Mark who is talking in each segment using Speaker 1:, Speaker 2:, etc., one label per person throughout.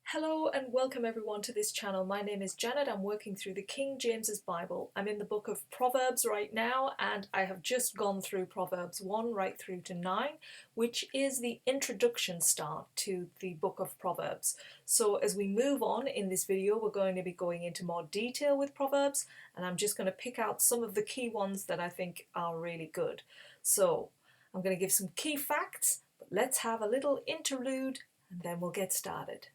Speaker 1: Hello and welcome everyone to this channel. My name is Janet. I'm working through the King James's Bible. I'm in the book of Proverbs right now, and I have just gone through Proverbs 1 right through to 9, which is the introduction start to the book of Proverbs. So as we move on in this video, we're going to be going into more detail with Proverbs, and I'm just going to pick out some of the key ones that I think are really good. So I'm going to give some key facts, but let's have a little interlude and then we'll get started.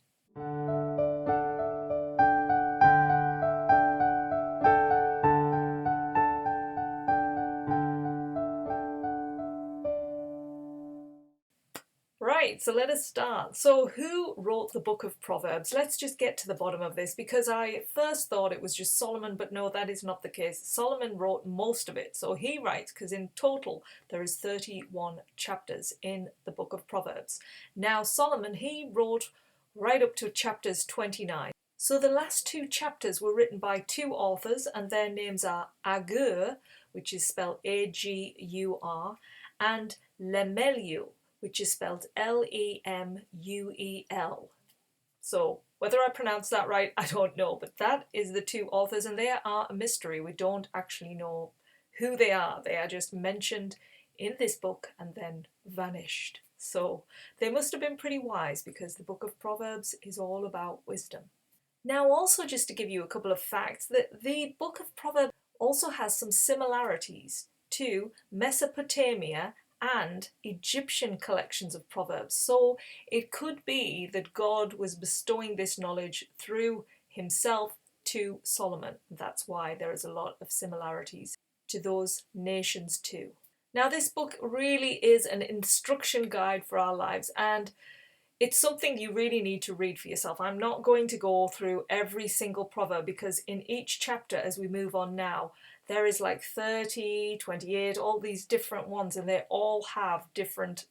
Speaker 1: Right, so let us start. So who wrote the book of Proverbs? Let's just get to the bottom of this, because I first thought it was just Solomon, but no, that is not the case. Solomon wrote most of it. So he writes, because in total there is 31 chapters in the book of Proverbs. Now Solomon, he wrote right up to chapters 29. So the last two chapters were written by two authors, and their names are Agur, which is spelled A-G-U-R, and Lemuel, which is spelled Lemuel. So whether I pronounced that right, I don't know, but that is the two authors, and they are a mystery. We don't actually know who they are. They are just mentioned in this book and then vanished. So they must have been pretty wise, because the book of Proverbs is all about wisdom. Now, also just to give you a couple of facts, that the book of Proverbs also has some similarities to Mesopotamia and Egyptian collections of Proverbs. So it could be that God was bestowing this knowledge through himself to Solomon. That's why there is a lot of similarities to those nations too. Now, this book really is an instruction guide for our lives, and it's something you really need to read for yourself. I'm not going to go through every single proverb, because in each chapter, as we move on now, there is like 30, 28, all these different ones, and they all have different,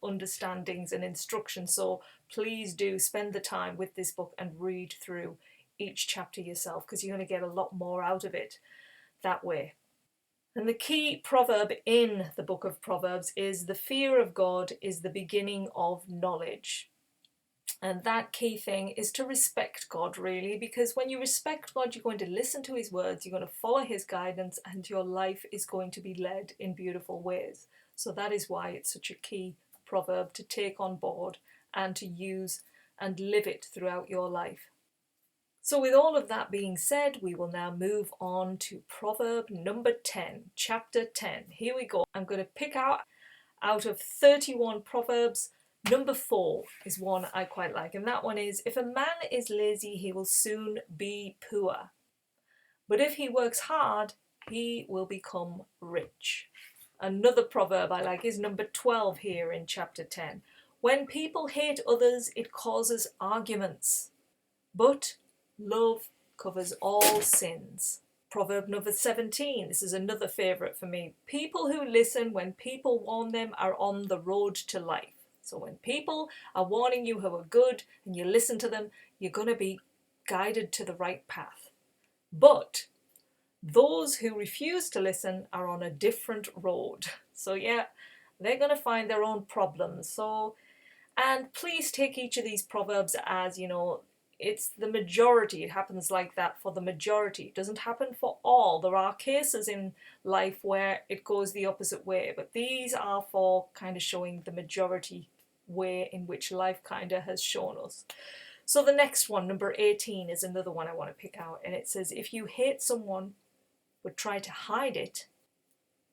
Speaker 1: understandings and instructions. So please do spend the time with this book and read through each chapter yourself, because you're going to get a lot more out of it that way. And the key proverb in the book of Proverbs is the fear of God is the beginning of knowledge. And that key thing is to respect God, really, because when you respect God, you're going to listen to his words, you're going to follow his guidance, and your life is going to be led in beautiful ways. So that is why it's such a key proverb to take on board and to use and live it throughout your life. So with all of that being said, we will now move on to proverb number 10, chapter 10. Here we go. I'm going to pick out of 31 proverbs, number 4 is one I quite like, and that one is, if a man is lazy, he will soon be poor. But if he works hard, he will become rich. Another proverb I like is number 12 here in chapter 10. When people hate others, it causes arguments, but love covers all sins. Proverb number 17, this is another favourite for me. People who listen when people warn them are on the road to life. So when people are warning you who are good and you listen to them, you're going to be guided to the right path. But those who refuse to listen are on a different road. So yeah, they're going to find their own problems. And please take each of these proverbs as, it's the majority. It happens like that for the majority. It doesn't happen for all. There are cases in life where it goes the opposite way, but these are for kind of showing the majority way in which life kind of has shown us. So the next one, number 18, is another one I want to pick out, and it says, if you hate someone but try to hide it,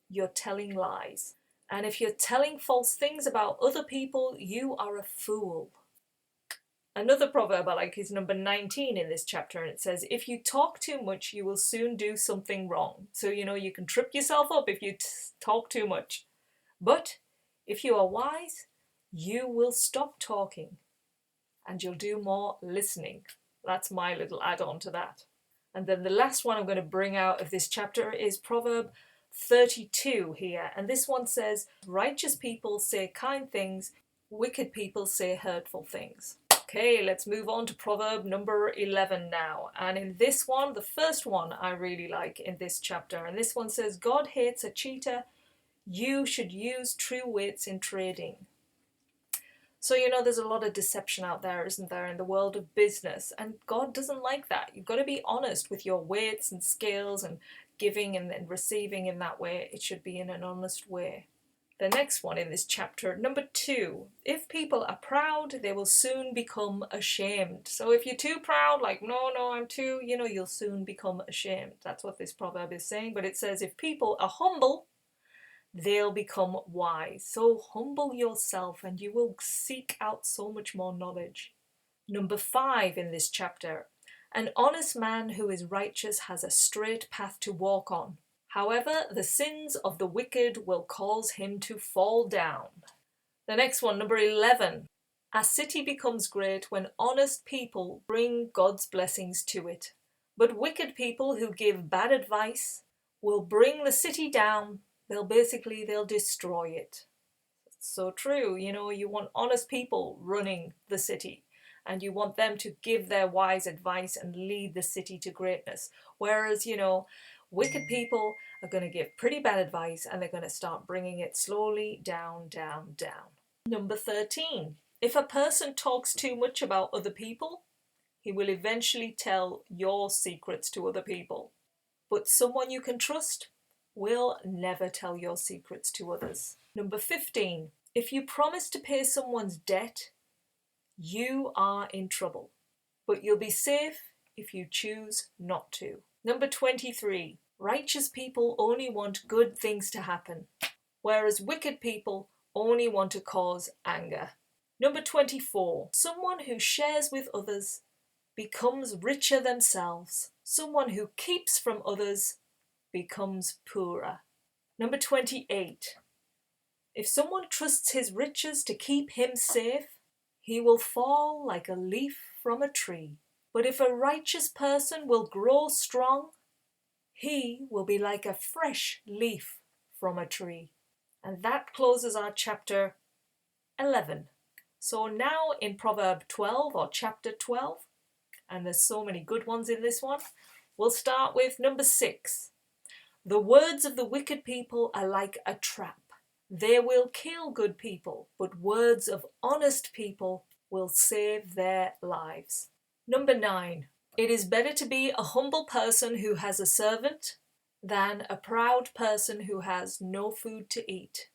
Speaker 1: you're telling lies. And if you're telling false things about other people, you are a fool. Another proverb I like is number 19 in this chapter, and it says, if you talk too much, you will soon do something wrong. So, you can trip yourself up if you talk too much. But if you are wise, you will stop talking and you'll do more listening. That's my little add-on to that. And then the last one I'm going to bring out of this chapter is Proverb 32 here. And this one says, righteous people say kind things, wicked people say hurtful things. Okay, let's move on to proverb number 11 now. And in this one, the first one I really like in this chapter. And this one says, God hates a cheater. You should use true wits in trading. So, there's a lot of deception out there, isn't there, in the world of business? And God doesn't like that. You've got to be honest with your weights and scales and giving and receiving in that way. It should be in an honest way. The next one in this chapter, number 2, if people are proud, they will soon become ashamed. So if you're too proud, like, no, I'm too, you'll soon become ashamed. That's what this proverb is saying. But it says, if people are humble, they'll become wise. So humble yourself and you will seek out so much more knowledge. Number 5 in this chapter, an honest man who is righteous has a straight path to walk on. However, the sins of the wicked will cause him to fall down. The next one, number 11. A city becomes great when honest people bring God's blessings to it. But wicked people who give bad advice will bring the city down. They'll destroy it. It's so true. You want honest people running the city, and you want them to give their wise advice and lead the city to greatness. Whereas, wicked people are going to give pretty bad advice and they're going to start bringing it slowly down, down, down. Number 13. If a person talks too much about other people, he will eventually tell your secrets to other people. But someone you can trust will never tell your secrets to others. Number 15. If you promise to pay someone's debt, you are in trouble. But you'll be safe if you choose not to. Number 23. Righteous people only want good things to happen, whereas wicked people only want to cause anger. Number 24. Someone who shares with others becomes richer themselves. Someone who keeps from others becomes poorer. Number 28. If someone trusts his riches to keep him safe, he will fall like a leaf from a tree. But if a righteous person will grow strong, he will be like a fresh leaf from a tree. And that closes our chapter 11. So now in Proverb 12 or chapter 12, and there's so many good ones in this one, we'll start with number 6. The words of the wicked people are like a trap. They will kill good people, but words of honest people will save their lives. Number 9. It is better to be a humble person who has a servant than a proud person who has no food to eat.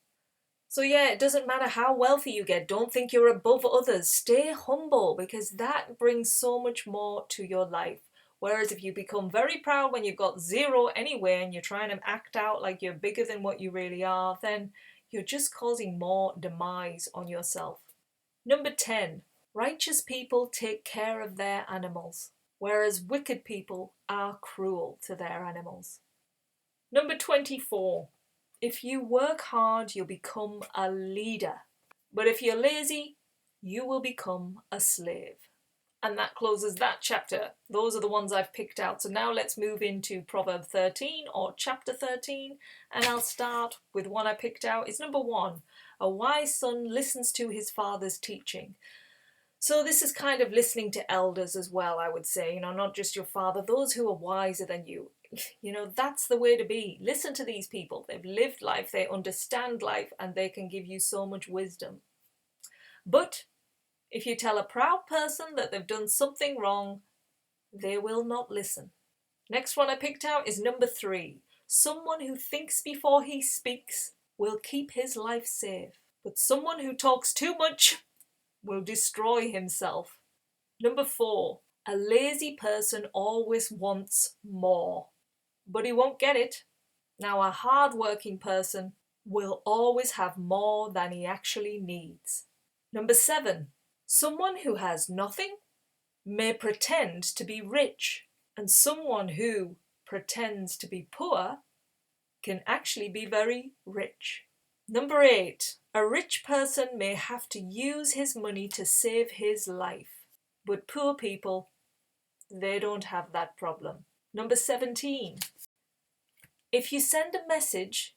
Speaker 1: So it doesn't matter how wealthy you get. Don't think you're above others. Stay humble, because that brings so much more to your life. Whereas if you become very proud when you've got zero anyway and you're trying to act out like you're bigger than what you really are, then you're just causing more demise on yourself. Number 10. Righteous people take care of their animals, whereas wicked people are cruel to their animals. Number 24. If you work hard, you'll become a leader. But if you're lazy, you will become a slave. And that closes that chapter. Those are the ones I've picked out. So now let's move into Proverb 13 or chapter 13. And I'll start with one I picked out. It's number 1. A wise son listens to his father's teaching. So this is kind of listening to elders as well, I would say. Not just your father, those who are wiser than you. That's the way to be. Listen to these people. They've lived life, they understand life, and they can give you so much wisdom. But if you tell a proud person that they've done something wrong, they will not listen. Next one I picked out is number 3. Someone who thinks before he speaks will keep his life safe, but someone who talks too much will destroy himself. Number 4. A lazy person always wants more, but he won't get it. Now, a hard-working person will always have more than he actually needs. Number 7. Someone who has nothing may pretend to be rich, and someone who pretends to be poor can actually be very rich. Number 8. A rich person may have to use his money to save his life, but poor people, they don't have that problem. Number 17. If you send a message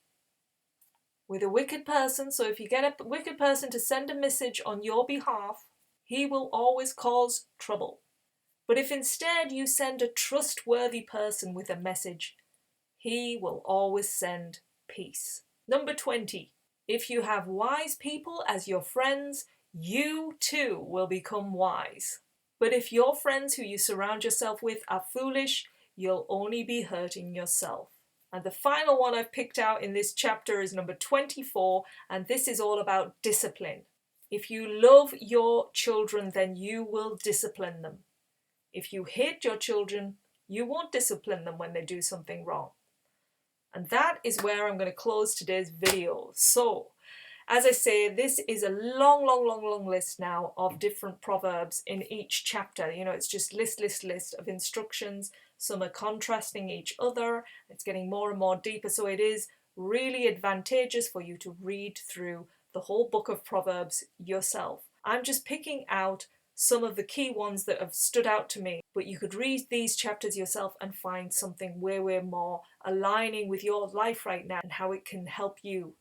Speaker 1: with a wicked person, so if you get a wicked person to send a message on your behalf, he will always cause trouble. But if instead you send a trustworthy person with a message, he will always send peace. Number 20. If you have wise people as your friends, you too will become wise. But if your friends who you surround yourself with are foolish, you'll only be hurting yourself. And the final one I've picked out in this chapter is number 24, and this is all about discipline. If you love your children, then you will discipline them. If you hate your children, you won't discipline them when they do something wrong. And that is where I'm going to close today's video. So, as I say, this is a long list now of different proverbs in each chapter. You know, it's just list of instructions. Some are contrasting each other. It's getting more and more deeper. So it is really advantageous for you to read through the whole book of Proverbs yourself. I'm just picking out some of the key ones that have stood out to me, but you could read these chapters yourself and find something way more aligning with your life right now and how it can help you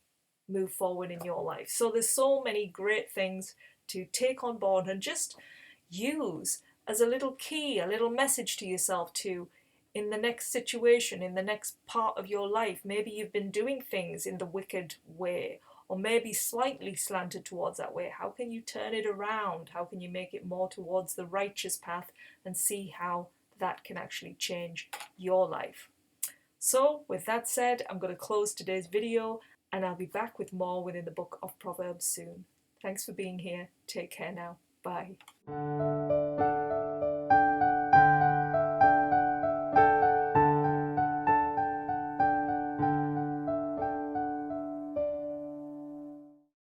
Speaker 1: move forward in your life. So there's so many great things to take on board and just use as a little key, a little message to yourself to in the next situation, in the next part of your life. Maybe you've been doing things in the wicked way, or maybe slightly slanted towards that way. How can you turn it around? How can you make it more towards the righteous path and see how that can actually change your life? So with that said, I'm going to close today's video and I'll be back with more within the book of Proverbs soon. Thanks for being here. Take care now. Bye.